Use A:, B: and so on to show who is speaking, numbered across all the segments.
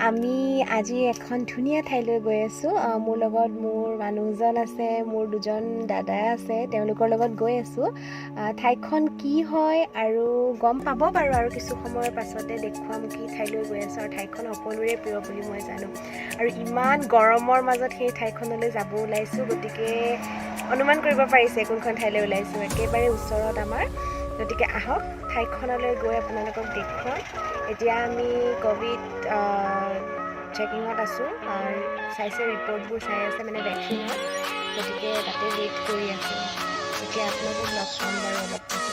A: আমি আজি এখন ধুনীয়া ঠাইলৈ গৈ আছোঁ। মোৰ লগত মোৰ মানুহজন আছে, মোৰ দুজন দাদা আছে, তেওঁলোকৰ লগত গৈ আছোঁ। ঠাইখন কি হয় আৰু গম পাব বাৰু, আৰু কিছু সময়ৰ পাছতে দেখুৱাম কি ঠাইলৈ গৈ আছোঁ। আৰু ঠাইখন সকলোৰে প্ৰিয় বুলি মই জানো, আৰু ইমান গৰমৰ মাজত সেই ঠাইখনলৈ যাব ওলাইছোঁ, গতিকে অনুমান কৰিব পাৰিছে কোনখন ঠাইলৈ ওলাইছোঁ। একেবাৰে ওচৰত আমাৰ, গতিকে আহক ঠাইখনলৈ গৈ আপোনালোকক দেখুৱাম। এতিয়া আমি ক'ভিড চেকিঙত আছোঁ, চাইছে ৰিপৰ্টবোৰ চাই আছে, মানে ভেকচিনৰ, গতিকে তাতে ৱেইট কৰি আছোঁ। এতিয়া আপোনালোকক লগ পাম বাৰু অলপ পাছত।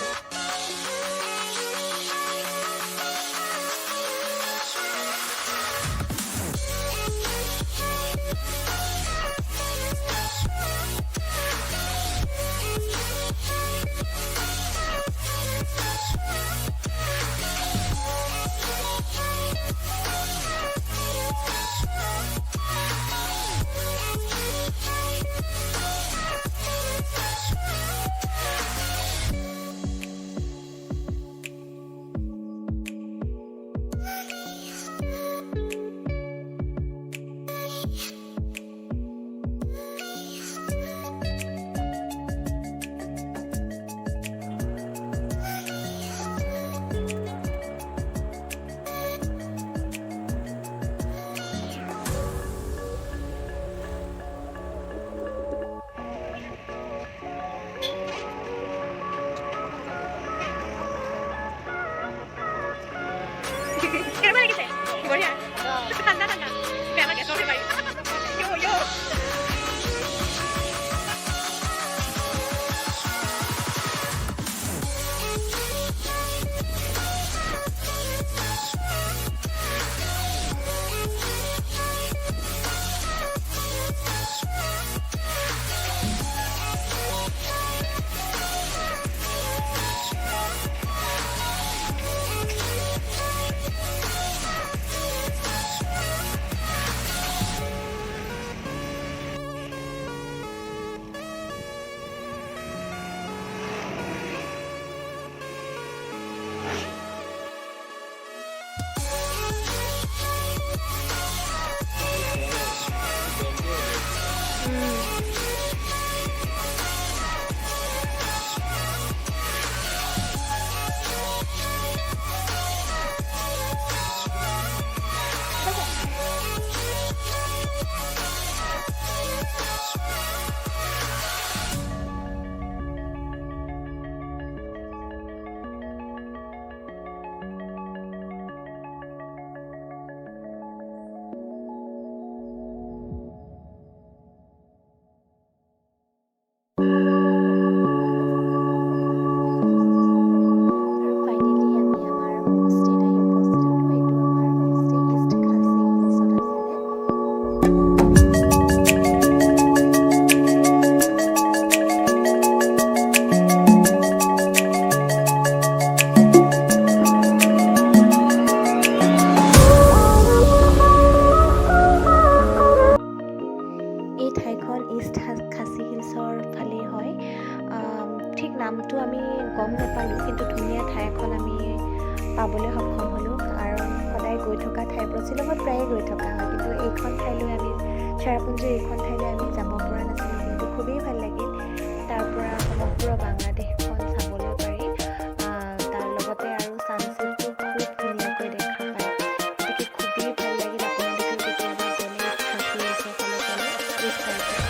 A: নামটো আমি গম নাপালোঁ, কিন্তু ধুনীয়া ঠাই এখন আমি পাবলৈ সক্ষম হ'লোঁ। কাৰণ সদায় গৈ থকা ঠাইবোৰ শ্বিলঙত প্ৰায়ে গৈ থকা হয়, কিন্তু এইখন ঠাইলৈ আমি চেৰাপুঞ্জীৰ এইখন ঠাইলৈ আমি যাব পৰা নাছিলোঁ, কিন্তু খুবেই ভাল লাগিল। তাৰ পৰা সমগ্ৰ বাংলাদেশখন চাবলৈ পাৰি, তাৰ লগতে আৰু ছানছেটটো খুব ধুনীয়াকৈ দেখা পায়, গতিকে খুবেই ভাল লাগিল। আপোনালোকেও কেতিয়াবা গ'লে খাছী হিলছৰ ফালে গ'লে এই ঠাইটো